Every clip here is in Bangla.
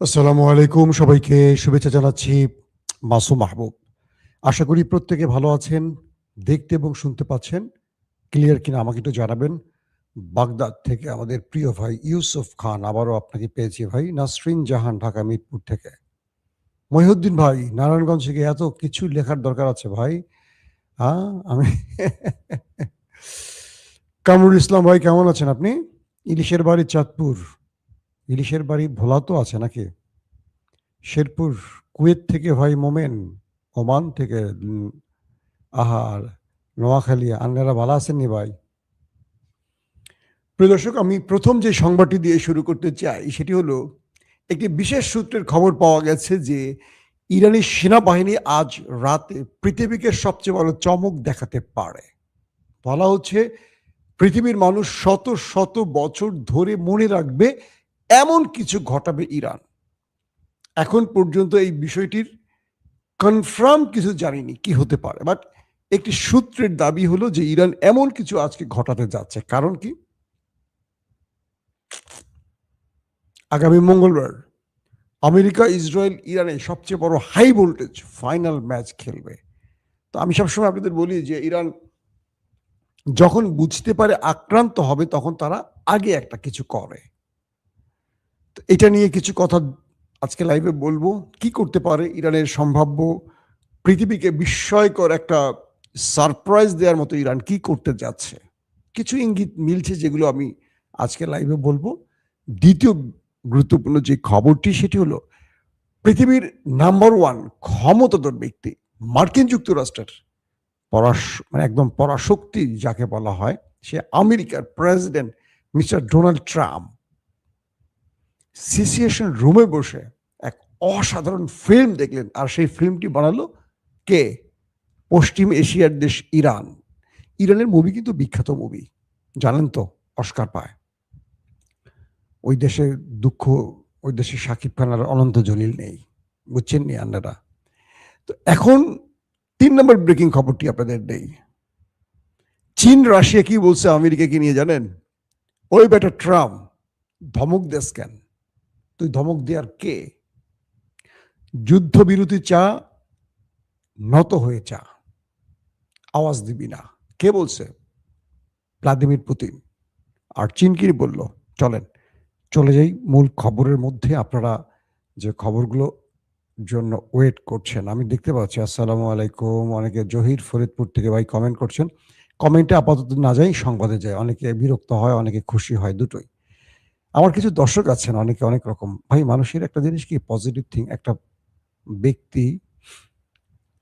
আসসালামু আলাইকুম, সবাইকে শুভেচ্ছা জানাচ্ছি। মাসুম মাহবুব। আশা করি প্রত্যেকে ভালো আছেন। দেখতে এবং শুনতে পাচ্ছেন। ক্লিয়ার কিনা আমাকে একটু জানাবেন। বাগদাদ থেকে আমাদের প্রিয় ভাই ইউসুফ খান, আবারও আপনাকে পেয়েছি ভাই। নাসরিন জাহান, ঢাকা মিরপুর থেকে। মহিউদ্দিন ভাই, নারায়ণগঞ্জ থেকে। এত কিছু লেখার দরকার আছে ভাই। আমি কামরুল ইসলাম ভাই, কেমন আছেন আপনি? ইলিশের বাড়ি চাঁদপুর। ইলিশের বাড়ি ভোলা তো আছে নাকি? শেরপুর, কুয়েত থেকে ভাই মোমেন, ওমান থেকে আহার, নোয়াখালী। আন্নারা ভালো আছেননি ভাই? প্রিয় দর্শক, আমি প্রথম যে সংবাদটি দিয়ে শুরু করতে চাই সেটি হলো, একটি বিশেষ সূত্রের খবর পাওয়া গেছে যে ইরানি সেনাবাহিনী আজ রাতে পৃথিবীকে সবচেয়ে বড় চমক দেখাতে পারে। বলা হচ্ছে পৃথিবীর মানুষ শত শত বছর ধরে মনে রাখবে এমন কিছু ঘটাবে ইরান। এখন পর্যন্ত এই বিষয়টির কনফার্ম কিছু জানিনি কি হতে পারে, বাট একটি সূত্রের দাবি হলো যে ইরান এমন কিছু আজকে ঘটাতে যাচ্ছে। কারণ কি? আগামী মঙ্গলবার আমেরিকা, ইসরায়েল, ইরানে সবচেয়ে বড় হাই ভোল্টেজ ফাইনাল ম্যাচ খেলবে। তো আমি সবসময় আপনাদের বলি যে ইরান যখন বুঝতে পারে আক্রান্ত হবে, তখন তারা আগে একটা কিছু করে। তো এটা নিয়ে কিছু কথা আজকে লাইভে বলবো। কি করতে পারে ইরানের সম্ভাব্য পৃথিবীকে বিস্ময়কর একটা সারপ্রাইজ দেওয়ার মতো ইরান কি করতে যাচ্ছে, কিছু ইঙ্গিত মিলছে যেগুলো আমি আজকে লাইভে বলবো। দ্বিতীয় গুরুত্বপূর্ণ যে খবরটি সেটি হলো, পৃথিবীর নাম্বার ওয়ান ক্ষমতাধর ব্যক্তি মার্কিন যুক্তরাষ্ট্রের মানে একদম পরাশক্তি যাকে বলা হয়, সে আমেরিকার president mister Donald Trump situation রুমে বসে এক অসাধারণ ফিল্ম দেখলেন। আর সেই ফিল্মটি বানালো কে? পশ্চিম এশিয়ার দেশ ইরান। ইরানের মুভি কিন্তু বিখ্যাত মুভি, জানেন তো, অস্কার পায়। ওই দেশে দুঃখ, ওই দেশে শাকিব খান আর অনন্ত জলিল নেই, বুঝছেন নি আপনারা? তো এখন 3 নম্বর ব্রেকিং খবরটি আপনাদের নেই। চীন রাশিয়া কি বলছে আমেরিকাকে নিয়ে, জানেন? ওই বেটা ট্রাম্প, ধমক দেশ কেন? তুই ধমক দেওয়ার কে? যুদ্ধবিরতি চা, নত হয়ে চা, আওয়াজ দিবি না। কে বলছে? Vladimir Putin. আর চীন কি বলল? চলেন চলে যাই মূল খবরের মধ্যে। আপনারা যে খবরগুলো জন্য ওয়েট করছেন আমি দেখতে পাচ্ছি। আসসালামু আলাইকুম। অনেকে জহির ফরিদপুর থেকে ভাই কমেন্ট করছেন। কমেন্টে আপাতত না যাই, সংবাদে যায়। অনেকে বিরক্ত হয়, অনেকে খুশি হয়, দুটোই। আমার কিছু দর্শক আছেন, অনেকে অনেক রকম। ভাই, মানুষের একটা জিনিস কি, পজিটিভ থিং। একটা ব্যক্তি,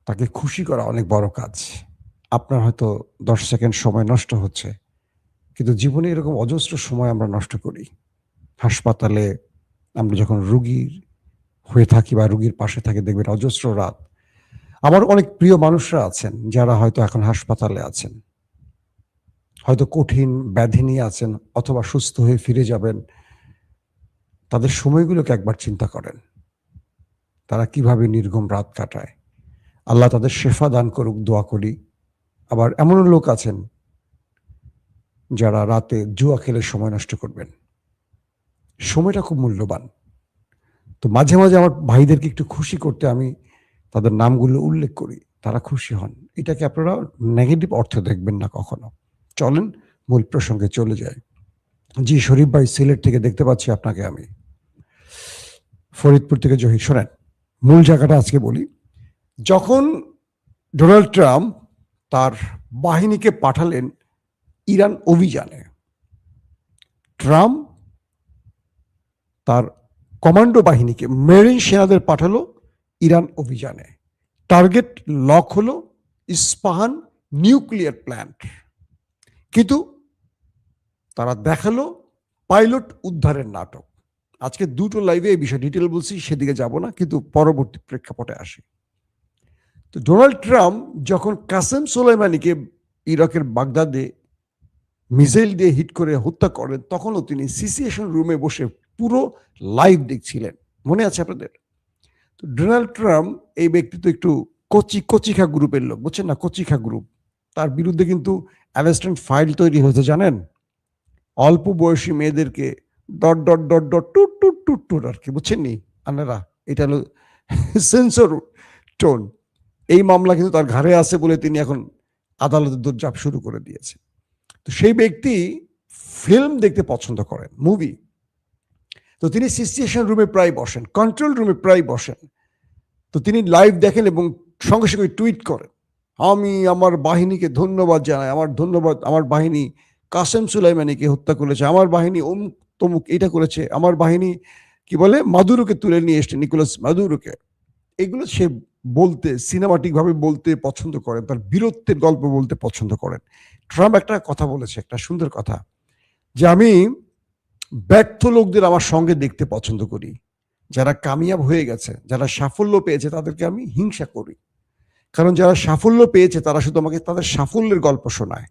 তাকে খুশি করা অনেক বড় কাজ। আপনার হয়তো 10 সেকেন্ড সময় নষ্ট হচ্ছে, কিন্তু জীবনে এরকম অজস্র সময় আমরা নষ্ট করি। হাসপাতালে আমরা যখন রুগীর হয়ে থাকি বা রুগীর পাশে থাকি, দেখবেন অজস্র রাত। আমার অনেক প্রিয় মানুষরা আছেন যারা হয়তো এখন হাসপাতালে আছেন, হয়তো কঠিন ব্যাধি নিয়ে আছেন, অথবা সুস্থ হয়ে ফিরে যাবেন। তাদের সময়গুলোকে একবার চিন্তা করেন, তারা কিভাবে নির্ঘুম রাত কাটায়। আল্লাহ তাদের শেফা দান করুক, দোয়া করি। আবার এমনও লোক আছেন যারা রাতে জুয়া খেলে সময় নষ্ট করবেন। সময়টা খুব মূল্যবান। তো মাঝে মাঝে আমার ভাইদেরকে একটু খুশি করতে আমি তাদের নামগুলো উল্লেখ করি, তারা খুশি হন। এটাকে আপনারা নেগেটিভ অর্থে দেখবেন না কখনো। চলেন মূল প্রসঙ্গে চলে যায়। জি শরীফ ভাই, সিলেট থেকে দেখতে পাচ্ছি আপনাকে আমি। ফরিদপুর থেকে জহির। শোনেন, মূল জায়গাটা আজকে বলি। যখন ডোনাল্ড ট্রাম্প তার বাহিনীকে পাঠালেন ইরান অভিযানে, ট্রাম্প তার কমান্ডো বাহিনীকে, মেরিন সেনাদের পাঠালো ইরান অভিযানে। টার্গেট লক হলো ইস্পাহান নিউক্লিয়ার প্ল্যান্ট। কিন্তু তারা দেখালো পাইলট উদ্ধারের নাটক। আজকে দুটো লাইভে এই বিষয়ে ডিটেল বলছি, সেদিকে যাব না, কিন্তু পরবর্তী প্রেক্ষাপটে আসি। তো ডোনাল্ড ট্রাম্প যখন কাসেম সোলাইমানিকে ইরাকের বাগদাদে মিসাইল দিয়ে হিট করে হত্যা করেন, তখনও তিনি সিচুয়েশন রুমে বসে পুরো লাইভ দেখছিলেন। মনে আছে আপনাদের? তো ডোনাল্ড ট্রাম্প এই ব্যক্তি তো একটু কচিখা গ্রুপের লোক, বুঝছেন না? কচিখা গ্রুপ। তার বিরুদ্ধে কিন্তু অ্যারেস্টমেন্ট ফাইল তৈরি হয়েছে, জানেন? অল্প বয়সী মেয়েদেরকে ডট ডট ডট ডট টুট টুট টুট টুট আর কি, বুঝছেন নি? আনারা, এটা হলো সেন্সর টোন। এই মামলা কিন্তু তার ঘাড়ে আছে বলে তিনি এখন আদালতের দৌড়ঝাঁপ শুরু করে দিয়েছে। তো সেই ব্যক্তি ফিল্ম দেখতে পছন্দ করেন, মুভি। তো তিনি সিচুয়েশন রুমে প্রায় বসেন, কন্ট্রোল রুমে প্রায় বসেন। তো তিনি লাইভ দেখেন এবং সঙ্গে সঙ্গে টুইট করেন, আমি আমার বাহিনীকে ধন্যবাদ জানাই, আমার বাহিনী কাসেম সুলাইমানিকে হত্যা করেছে, আমার বাহিনী অমুক তমুক এটা করেছে, আমার বাহিনী কি বলে মাদুরোকে তুলে নিয়ে এসছে, নিকোলাস মাদুরোকে। এগুলো সে বলতে, সিনেমাটিক ভাবে বলতে পছন্দ করেন, তার বীরত্বের গল্প বলতে পছন্দ করেন। ট্রাম্প একটা কথা বলেছে, একটা সুন্দর কথা, যে আমি ব্যর্থ লোকদের আমার সঙ্গে দেখতে পছন্দ করি, যারা কামিয়াব হয়ে গেছে, যারা সাফল্য পেয়েছে তাদেরকে আমি হিংসা করি। কারণ যারা সাফল্য পেয়েছে তারা শুধু আমাকে তাদের সাফল্যের গল্প শোনায়,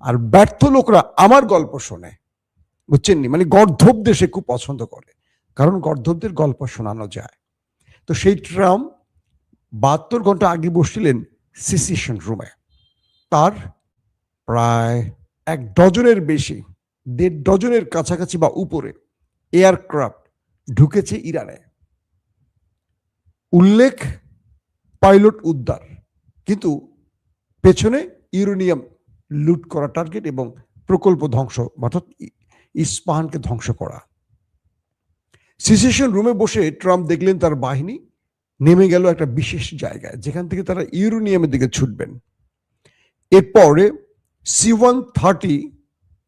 আর ব্যর্থ লোকরা আমার গল্প শোনে। বুঝছেন নি? মানে গর্ধবদের সে খুব পছন্দ করে, কারণ গর্ধবদের গল্প শোনানো যায়। তো সেই ট্রাম্প 72 ঘন্টা আগে বসছিলেন সিসিশন রুমে। তার প্রায় 1 ডজনের বেশি, 1.5 ডজনের কাছাকাছি বা উপরে এয়ারক্রাফট ঢুকেছে ইরানে। উল্লেখ পাইলট উদ্ধার, কিন্তু পেছনে ইউরেনিয়াম লুট করা টার্গেট এবং প্রকল্প ধ্বংস, অর্থাৎ ইস্পাহানকে ধ্বংস করা। সিচুয়েশন রুমে বসে ট্রাম্প দেখলেন তার বাহিনী নেমে গেল একটা বিশেষ জায়গায়, যেখান থেকে তারা ইউরেনিয়ামের দিকে ছুটবেন। এরপরে C-130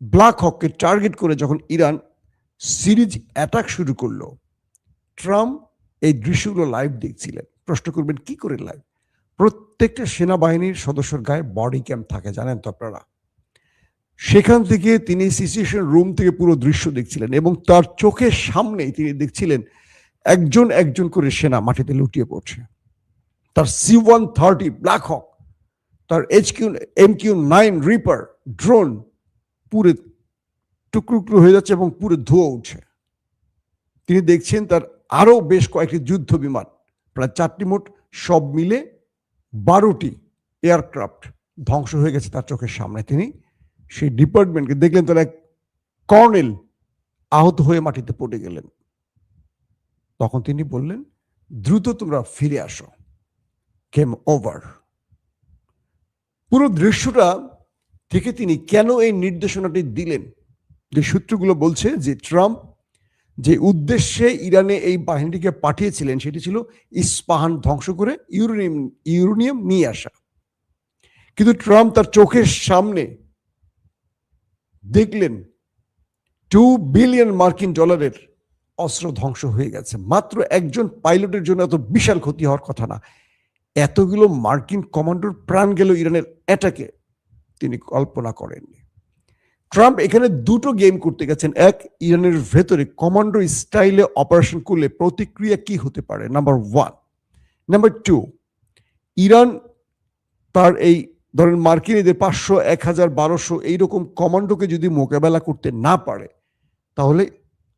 ব্ল্যাক হককে টার্গেট করে যখন ইরান সিরিজ অ্যাটাক শুরু করলো, ট্রাম্প এই দৃশ্যগুলো লাইভ দেখছিলেন। প্রশ্ন করবেন কি করে লাইভ? প্রত্যেকটা সেনাবাহিনীর সদস্যর গায়ে বডি ক্যাম থাকে, জানেন তো আপনারা। সেখান থেকে তিনি সিচুয়েশন রুম থেকে পুরো দৃশ্য দেখছিলেন এবং তার চোখের সামনেই তিনি দেখছিলেন একজন একজন করে সেনা মাটিতে লুটিয়ে পড়ছে। তার C-130 ব্ল্যাক হক, তার MQ-9 রিপার ড্রোন পুরো টুকরো হয়ে যাচ্ছে এবং পুরো ধোঁয়া উঠছে। তিনি দেখছেন তার আরো বেশ কয়েকটি যুদ্ধ বিমান, প্রায় 4টি মোট, সব মিলে 12টি এয়ারক্রাফট ধ্বংস হয়ে গেছে তার চোখের সামনে। তিনি সেই ডিপার্টমেন্টকে দেখলেন, তার এক কর্নেল আহত হয়ে মাটিতে পড়ে গেলেন। তখন তিনি বললেন, দ্রুত তোমরা ফিরে আসো, গেম ওভার। পুরো দৃশ্যটা থেকে তিনি কেন এই নির্দেশনাটি দিলেন, যে সূত্রগুলো বলছে যে ট্রাম্প যে উদ্দেশ্যে ইরানে এই বাহিনীটিকে পাঠিয়েছিলেন সেটি ছিল ইস্পাহান ধ্বংস করে ইউরেনিয়াম নিয়ে আসা। কিন্তু ট্রাম্প তার চোখের সামনে দেখলেন 2 বিলিয়ন মার্কিন ডলারের অস্ত্র ধ্বংস হয়ে গেছে। মাত্র একজন পাইলটের জন্য এত বিশাল ক্ষতি হওয়ার কথা না, এতগুলো মার্কিন কমান্ডোর প্রাণ গেল ইরানের অ্যাটাকে, তিনি কল্পনা করেননি। ট্রাম্প এখানে দুটো গেম করতে গেছেন। এক, ইরানের ভেতরে কমান্ডো স্টাইলে অপারেশন করলে প্রতিক্রিয়া কি হতে পারে, নাম্বার 1। নাম্বার 2, ইরান তার এই ধরেন মার্কিনীদের 500, 1000, 1200 এইরকম কমান্ডোকে যদি মোকাবেলা করতে না পারে, তাহলে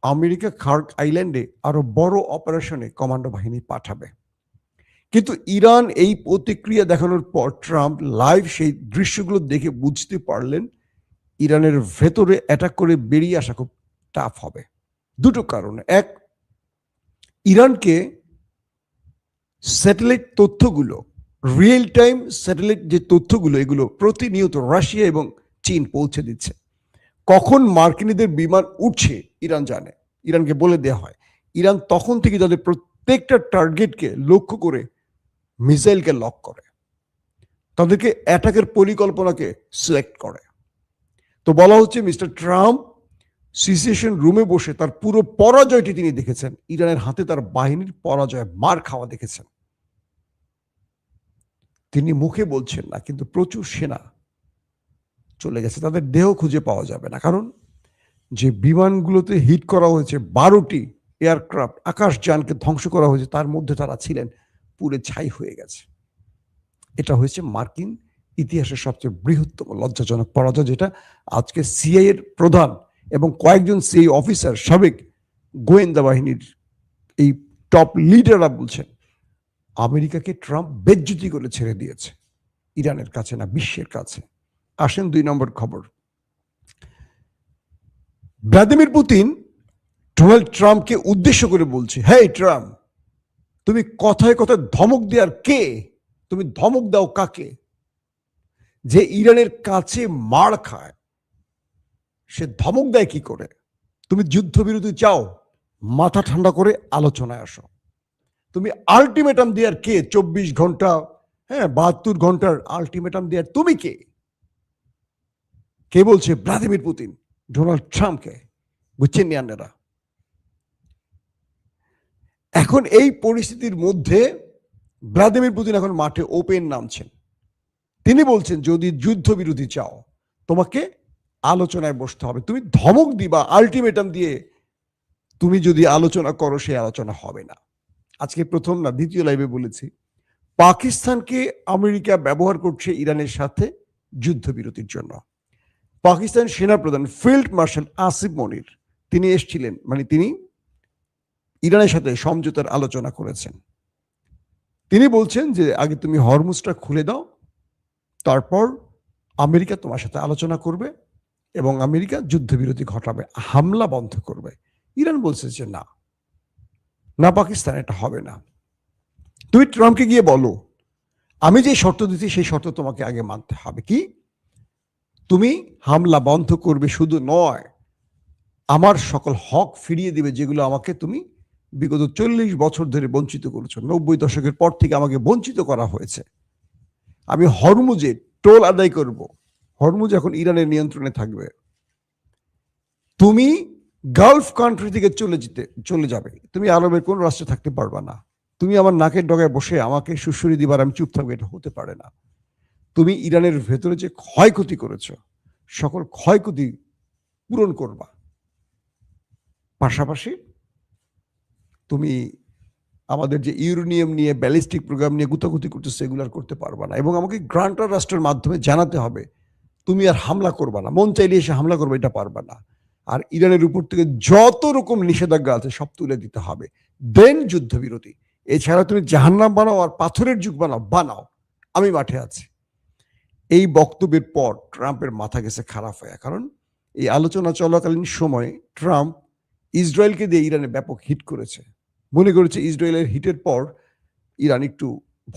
আমেরিকা খার্ক আইল্যান্ডে আরো বড় অপারেশনে কমান্ডো বাহিনী পাঠাবে। কিন্তু ইরান এই প্রতিক্রিয়া দেখানোর পর ট্রাম্প লাইভ সেই দৃশ্যগুলো দেখে বুঝতে পারলেন ইরানের ভেতরে অ্যাটাক করে বেরিয়ে আসা খুব টাফ হবে। দুটো কারণে। এক, ইরানকে স্যাটেলাইট তথ্যগুলো, রিয়েল টাইম স্যাটেলাইট যে তথ্যগুলো, এগুলো প্রতিনিয়ত রাশিয়া এবং চীন পৌঁছে দিচ্ছে। কখন মার্কিনীদের বিমান উঠছে ইরান জানে, ইরানকে বলে দেওয়া হয়। ইরান তখন থেকে তাদের প্রত্যেকটা টার্গেটকে লক্ষ্য করে মিসাইলকে লক করে, তাদেরকে অ্যাটাকের পরিকল্পনাকে সিলেক্ট করে। তো বলা হচ্ছে মিস্টার ট্রাম্প সিচুয়েশন রুমে বসে তার পুরো পরাজয়টি তিনি দেখেছেন, ইরানের হাতে তার বাহিনীর পরাজয়, মার খাওয়া দেখেছেন। তিনি মুখে বলছেন না, কিন্তু প্রচুর সেনা চলে গেছে, তাদের দেহ খুঁজে পাওয়া যাবে না। কারণ যে বিমানগুলোতে হিট করা হয়েছে, 12টি এয়ারক্রাফট, আকাশযানকে ধ্বংস করা হয়েছে, তার মধ্যে তারা ছিলেন, পুরে ছাই হয়ে গেছে। এটা হয়েছে মার্কিন ইতিহাসের সবচেয়ে বৃহত্তম লজ্জাজনক পরাজয়, যেটা আজকে সিআইএ এর প্রধান এবং কয়েকজন সিআইএ অফিসার, সাবেক গোয়েন্দা বাহিনীর এই টপ লিডাররা বলছেন আমেরিকাকে ট্রাম্প বেজ্জতি করে ছেড়ে দিয়েছে, ইরানের কাছে না, বিশ্বের কাছে। আসেন 2 নম্বর খবর। ভ্লাদিমির পুতিন ডোনাল্ড ট্রাম্পকে উদ্দেশ্য করে বলছে, হেই ট্রাম্প, তুমি কথায় কথায় ধমক দেওয়ার কে? তুমি ধমক দাও কাকে? যে ইরানের কাছে মার খায় সে ধমক দেয় কি করে? তুমি যুদ্ধবিরতি চাও, মাথা ঠান্ডা করে আলোচনায় আসো। তুমি আলটিমেটাম দেওয়ার কে? 24 ঘন্টা, 72 ঘন্টার আলটিমেটাম দেওয়ার তুমি কে? কে বলছে? ভ্লাদিমির পুতিন, ডোনাল্ড ট্রাম্পকে। বুঝছেন নিয়ান্নেরা? এখন এই পরিস্থিতির মধ্যে ভ্লাদিমির পুতিন এখন মাঠে ওপেন নামছেন। তিনি বলছেন যদি যুদ্ধবিরতি চাও তোমাকে আলোচনায় বসতে হবে। তুমি ধমক দিবা, আলটিমেটাম দিয়ে তুমি যদি আলোচনা করো, সেই আলোচনা হবে না। আজকে প্রথম না, দ্বিতীয় লাইভে বলেছি, পাকিস্তানকে আমেরিকা ব্যবহার করছে ইরানের সাথে যুদ্ধবিরতির জন্য। পাকিস্তান সেনাপ্রধান ফিল্ড মার্শাল আসিফ মনির তিনি এসেছিলেন, মানে তিনি ইরানের সাথে সমঝোতার আলোচনা করেছেন। তিনি বলছেন যে আগে তুমি হরমুজটা খুলে দাও, তারপর আমেরিকা তোমার সাথে আলোচনা করবে এবং আমেরিকা যুদ্ধবিরতি ঘটাবে, হামলা বন্ধ করবে। ইরান বলছে যে না না, পাকিস্তান এটা হবে না। তুমি ট্রাম্পকে গিয়ে বলো আমি যে শর্ত দিচ্ছি সেই শর্ত তোমাকে আগে মানতে হবে। কি? তুমি হামলা বন্ধ করবে, শুধু নয় আমার সকল হক ফিরিয়ে দিবে যেগুলো আমাকে তুমি বিগত 40 বছর ধরে বঞ্চিত করেছো। 90 দশকের পর থেকে আমাকে বঞ্চিত করা হয়েছে। আমি হরমুজে টোল আদায় করব। হরমুজ এখন ইরানের নিয়ন্ত্রণে থাকবে। তুমি গালফ কান্ট্রি থেকে চলে যাবে, তুমি আরবের কোন রাষ্ট্রে থাকতে পারবা না। তুমি আমার নাকের ডগায় বসে আমাকে সুশ্রী দিবার আমি চুপ থাকবো, এটা হতে পারে না। তুমি ইরানের ভেতরে যে ক্ষয়ক্ষতি করেছো সকল ক্ষয়ক্ষতি পূরণ করবা। পাশাপাশি তুমি আমাদের যে ইউরেনিয়াম নিয়ে, ব্যালিস্টিক প্রোগ্রাম নিয়ে গুতাগুতি করতেছে, এগুলো আর করতে পারবা না। এবং আমাকে গ্রান্টার রাষ্ট্রের মাধ্যমে জানাতে হবে তুমি আর হামলা করবা না, মন চাইলে এসে হামলা করবে, এটা পারবা না। আর ইরানের উপর থেকে যত রকম নিষেধাজ্ঞা আছে সব তুলে দিতে হবে, দেন যুদ্ধবিরতি। এছাড়া তুমি জাহান্নাম বানাও আর পাথরের যুগ বানাও, আমি মাঠে আছি। এই বক্তব্যের পর ট্রাম্পের মাথা গেছে খারাপ হয়ে, কারণ এই আলোচনা চলাকালীন সময়ে ট্রাম্প ইসরায়েলকে দিয়ে ইরানে ব্যাপক হিট করেছে। মনে করেছে ইসরায়েলের হিটের পর ইরান একটু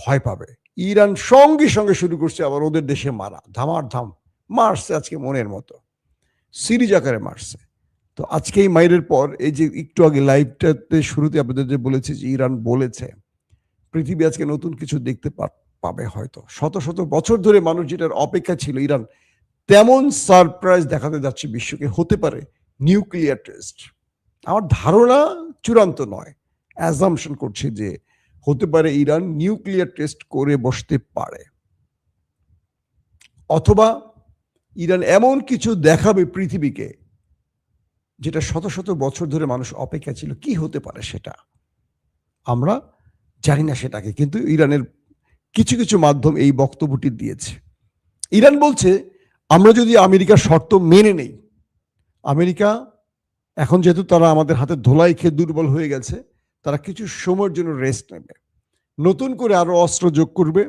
ভয় পাবে। ইরান সঙ্গে সঙ্গে শুরু করছে আবার ওদের দেশে মারা, ধামার মারছে আজকে মনের মতো, সিরিজ আকারে মারছে। তো আজকে এই মাইরের পর, এই যে একটু আগে লাইভটাতে শুরুতে আপনাদের যে বলেছি যে ইরান বলেছে পৃথিবী আজকে নতুন কিছু দেখতে পাবে। হয়তো শত শত বছর ধরে মানুষ যেটার অপেক্ষা ছিল, ইরান তেমন সারপ্রাইজ দেখাতে যাচ্ছে বিশ্বকে। হতে পারে নিউক্লিয়ার টেস্ট। আমার ধারণা চূড়ান্ত নয়, অ্যাজাম্পশন করছি যে হতে পারে ইরান নিউক্লিয়ার টেস্ট করে বসতে পারে, অথবা ইরান এমন কিছু দেখাবে পৃথিবীকে যেটা শত শত বছর ধরে মানুষ অপেক্ষা ছিল। কি হতে পারে সেটা আমরা জানি না সেটাকে, কিন্তু ইরানের কিছু কিছু মাধ্যম এই বক্তব্যটি দিয়েছে। ইরান বলছে আমরা যদি আমেরিকার শর্ত মেনে নেই, আমেরিকা এখন যেহেতু তারা আমাদের হাতে ধোলাই খেয়ে দুর্বল হয়ে গেছে, তারা কিছু সময়ের জন্য রেস্ট নেবে, নতুন করে আরো অস্ত্র যোগ করবে,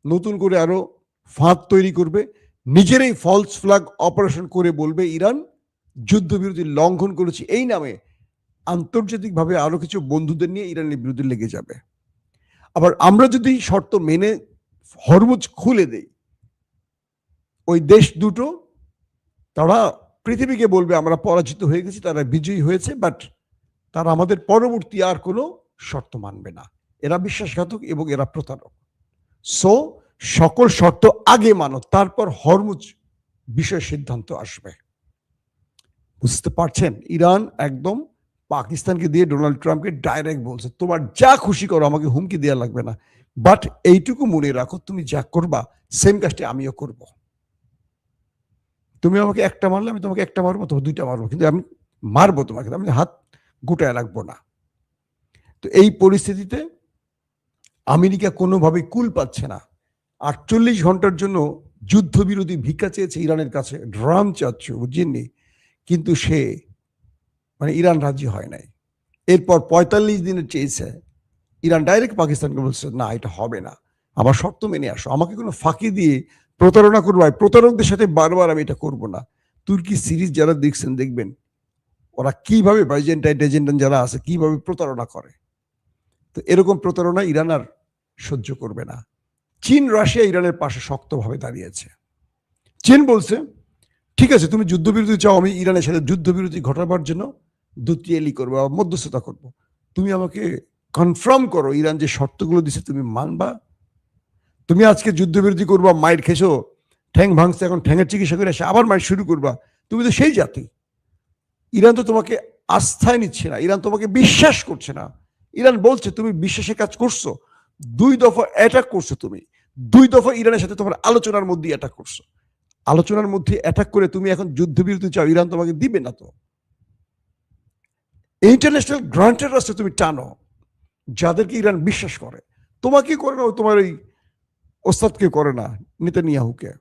নতুন করে আরো ফাঁদ তৈরি করবে, নিজেরাই ফলস ফ্ল্যাগ অপারেশন করে বলবে ইরান যুদ্ধবিরতি লঙ্ঘন করেছে, এই নামে আন্তর্জাতিকভাবে আরো কিছু বন্ধুদের নিয়ে ইরানের বিরুদ্ধে লেগে যাবে। আবার আমরা যদি শর্ত মেনে হরমুজ খুলে দেই, ওই দেশ দুটো তারা পৃথিবীকে বলবে আমরা পরাজিত হয়ে গেছি, তারা বিজয়ী হয়েছে, বাট তারা আমাদের পরবর্তী আর কোনো শর্ত মানবে না। এরা বিশ্বাসঘাতক এবং এরা প্রতারক। সো সকল শর্ত আগে মানো, তারপর হরমুজ বিষয় সিদ্ধান্ত আসবে। বুঝতে পারছেন? ইরান একদম পাকিস্তানকে দিয়ে ডোনাল্ড ট্রাম্পকে ডাইরেক্ট বলছে তোমার যা খুশি করো, আমাকে হুমকি দেওয়া লাগবে না, বাট এইটুকু মনে রাখো তুমি যা করবা সেম কাজটি আমিও করব। তুমি আমাকে একটা মারলে আমি তোমাকে একটা মারবো, তোমাকে দুইটা মারবো, কিন্তু আমি মারবো তোমাকে, আমি হাত গুটায় রাখবো না। তো এই পরিস্থিতিতে আমেরিকা কোনোভাবেই কুল পাচ্ছে না। 48 ঘন্টার জন্য যুদ্ধবিরতি ভিক্ষা চেয়েছে ইরানের কাছে, ড্রাম চাচ্ছে, বুঝিনি, কিন্তু সে মানে ইরান রাজি হয় নাই। এরপর 45 দিনের চেয়েছে, ইরান ডাইরেক্ট পাকিস্তানকে বলছে না এটা হবে না, আমার শর্ত মেনে আসো, আমাকে কোনো ফাঁকি দিয়ে প্রতারণা করবো, প্রতারকদের সাথে বারবার আমি এটা করবো না। তুর্কি সিরিজ যারা দেখছেন দেখবেন ওরা কিভাবে বাইজেন্টাইন যারা আছে কিভাবে প্রতারণা করে। তো এরকম প্রতারণা ইরান আর সহ্য করবে না। চীন রাশিয়া ইরানের পাশে শক্তভাবে দাঁড়িয়েছে। চীন বলছে, ঠিক আছে, তুমি যুদ্ধবিরতি চাও, আমি ইরানের সাথে যুদ্ধবিরতি ঘটাবার জন্য দুতিয়ালি করবো, মধ্যস্থতা করব। তুমি আমাকে কনফার্ম করো ইরান যে শর্তগুলো দিছে তুমি মানবা। তুমি আজকে যুদ্ধবিরতি করবা, মাইর খেছো, ঠ্যাং ভাঙছে, এখন ঠ্যাঙের চিকিৎসা করে এসে আবার মাইর শুরু করবা। তুমি তো সেই জাতি। ইরান তো তোমাকে আস্থায় নিচ্ছে না, ইরান তোমাকে বিশ্বাস করছে না। ইরান বলছে তুমি বিশ্বাসে কাজ করছো, 2 দফা অ্যাটাক করছো, তুমি 2 দফা ইরানের সাথে তোমার আলোচনার মধ্যে অ্যাটাক করছো। আলোচনার মধ্যে অ্যাটাক করে তুমি এখন যুদ্ধবিরতি চাও, ইরান তোমাকে দিবে না। তো ইন্টারন্যাশনাল গ্রান্টের রাস্তায় তুমি টানো যাদেরকে ইরান বিশ্বাস করে। তোমাকে করে না, তোমার ওই ওস্তাদকে করে না, নেতানিয়াহুকে।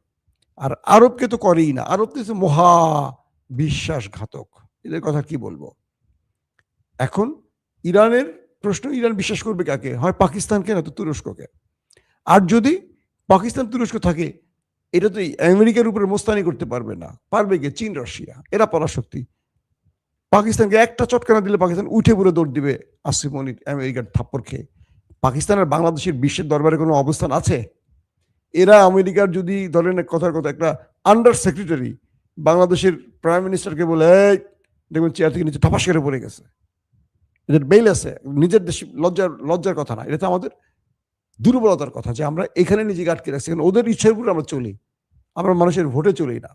আর আরবকে তো করেই না, আরব তো মহা বিশ্বাসঘাতক। এদের কথা কি বলবো। এখন ইরানের প্রশ্ন, ইরান বিশ্বাস করবে কাকে? হয় পাকিস্তানকে, না তো তুরস্ককে। আর যদি পাকিস্তান তুরস্ক থাকে, এটা তো আমেরিকার উপরে মোস্তানি করতে পারবে না। পারবে কে? চীন রাশিয়া, এরা পরাশক্তি। পাকিস্তানকে একটা চটকানা দিলে পাকিস্তান উঠে পুরো দৌড় দিবে আসিফ মনির আমেরিকার থাপ্পড় খেয়ে। পাকিস্তানের বাংলাদেশের বিশ্বের দরবারে কোনো অবস্থান আছে? এরা আমেরিকার যদি ধরেন কথার কথা একটা আন্ডার সেক্রেটারি বাংলাদেশের প্রাইম মিনিস্টারকে বলে, দেখবেন চেয়ার থেকে নিচে ঠাপাস করে পড়ে গেছে। এদের বেল আছে, নিজের দেশ লজ্জার কথা না, এটা তো আমাদের দুর্বলতার কথা যে আমরা এখানে নিজেকে আটকে রাখছি। ওদের ইচ্ছার উপর আমরা চলি, আমরা মানুষের ভোটে চলি না।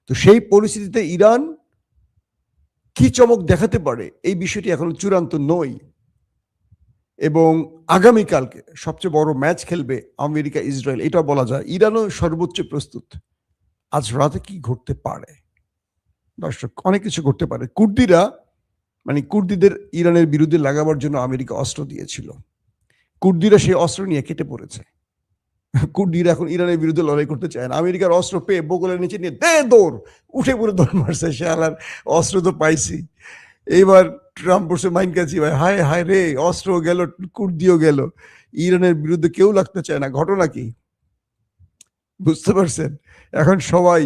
তো সেই পরিস্থিতিতে ইরান কি চমক দেখাতে পারে এই বিষয়টি এখন চূড়ান্ত নয়। এবং আগামীকালকে সবচেয়ে বড় ম্যাচ খেলবে আমেরিকা ইসরায়েল, এটা বলা যায়। ইরানও সর্বোচ্চ প্রস্তুত। আজ রাতে কি ঘটতে পারে দর্শক? অনেক কিছু ঘটতে পারে। কুর্দিরা, মানে কুর্দিদের ইরানের বিরুদ্ধে লাগাবার জন্য আমেরিকা অস্ত্র দিয়েছিল। কুর্দিরা সেই অস্ত্র নিয়ে কেটে পড়েছে। কুর্দিরা এখন ইরানের বিরুদ্ধে লড়াই করতে চায় না। আমেরিকার অস্ত্র পেয়ে বগলের নিচে নিয়ে দৌড়, উঠে পড়ে দৌড় মারছে। সে আলার অস্ত্র তো পাইছি। এইবার ট্রাম্প বসে মাইন কাছি, ভাই হায় হায় রে, অস্ত্র গেল, কুর্দিও গেল, ইরানের বিরুদ্ধে কেউ লাগতে চায় না। ঘটনা কি বুঝতে পারছেন? এখন সবাই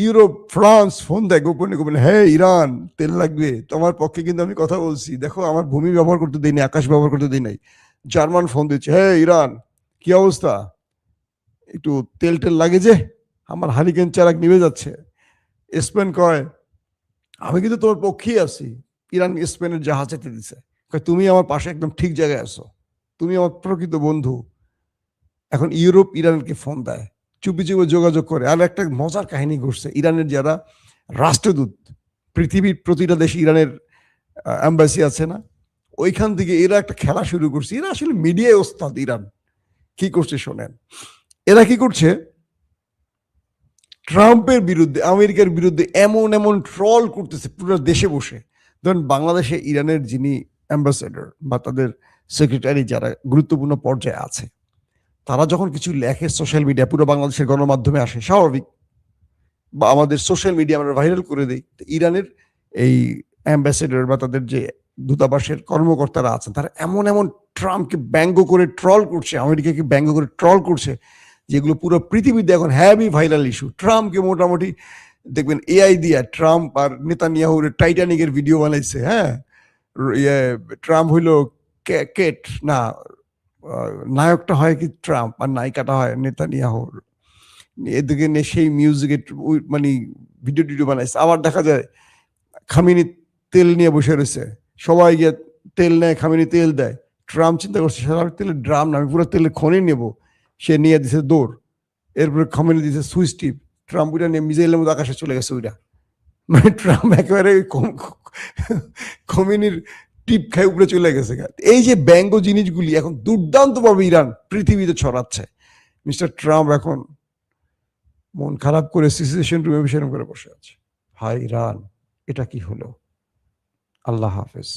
ইউরোপ, ফ্রান্স ফোন দেয় গোপনে গোপনে, হ্যাঁ ইরান তেল লাগবে, তোমার পক্ষে কিন্তু আমি কথা বলছি, দেখো আমার ভূমি ব্যবহার করতে দিই নাই, আকাশ ব্যবহার করতে দিই নাই। জার্মান ফোন দিচ্ছে, হ্যাঁ ইরান কি অবস্থা, একটু তেল টেল লাগে যে, আমার হারিকেন চারাক নিভে যাচ্ছে। স্পেন কয়, আমি কিন্তু তোমার পক্ষেই আছি। ইরান স্পেনের জাহাজ যেতে দিছে, তুমি আমার পাশে একদম ঠিক জায়গায় আছো, তুমি আমার প্রকৃত বন্ধু। এখন ইউরোপ ইরানকে ফোন দেয়, চুপি চুপি যোগাযোগ করে। আর একটা মজার কাহিনী ঘটছে, ইরানের যারা রাষ্ট্রদূত, পৃথিবীর প্রতিটা দেশে ইরানের এম্বাসি আছে না, ওইখান থেকে এরা একটা খেলা শুরু করছে। এরা আসলে মিডিয়ায় ওস্তাদ। ইরান কি করছে শোনেন। এরা কি করছে, ট্রাম্পের বিরুদ্ধে, আমেরিকার বিরুদ্ধে এমন এমন ট্রল করতেছে পুরো দেশে বসে। ধরেন বাংলাদেশে ইরানের যিনি অ্যাম্বাসেডর বা তাদের সেক্রেটারি যারা গুরুত্বপূর্ণ পর্যায়ে আছে, তারা যখন কিছু লেখে সোশ্যাল মিডিয়া, পুরো বাংলাদেশের গণমাধ্যমে আসে, স্বাভাবিক, বা আমাদের সোশ্যাল মিডিয়া আমরা ভাইরাল করে দিই। ইরানের এই অ্যাম্বাসেডর বা তাদের যে দূতাবাসের কর্মকর্তারা আছেন, তারা এমন এমন ট্রাম্পকে ব্যঙ্গ করে ট্রল করছে, আমেরিকাকে ব্যঙ্গ করে ট্রল করছে, যেগুলো পুরো পৃথিবীতে এখন হ্যাভি ভাইরাল ইস্যু। ট্রাম্পকে মোটামুটি দেখবেন এআই দিয়া ট্রাম্প আর নেতানিয়াহুর টাইটানিকের ভিডিও বানাইছে। হ্যাঁ, ট্রাম্প হইলো কেট না, নায়কটা হয় কি ট্রাম্প আর নায়িকাটা হয় নেতানিয়াহুর। এদিকে সেই মিউজিকের মানে ভিডিও টিডিও বানাইছে। আবার দেখা যায় খামিনি তেল নিয়ে বসে রয়েছে, সবাই গিয়ে তেল নেয়, খামিনি তেল দেয়। ট্রাম্প চিন্তা করছে, সারা তেলের ড্রাম না, আমি পুরো তেলের খনি নেবো। সে নিয়ে দিছে দৌড়, এরপরে খামিনি দিছে সুইচ টিপ, ট্রাম্প ওইটা নিয়ে মিজাইলের মতো আকাশে চলে গেছে ওইটা। মানে ট্রাম্প একেবারে খমিনির টিপ খাই উপরে চলে গেছে। এই যে ব্যঙ্গ জিনিসগুলি এখন দুর্দান্তভাবে ইরান পৃথিবীতে ছড়াচ্ছে। মিস্টার ট্রাম্প এখন মন খারাপ করে সিচুয়েশন রুমে বিষয় করে বসে আছে। হাই ইরান, এটা কি হলো? আল্লাহ হাফেজ।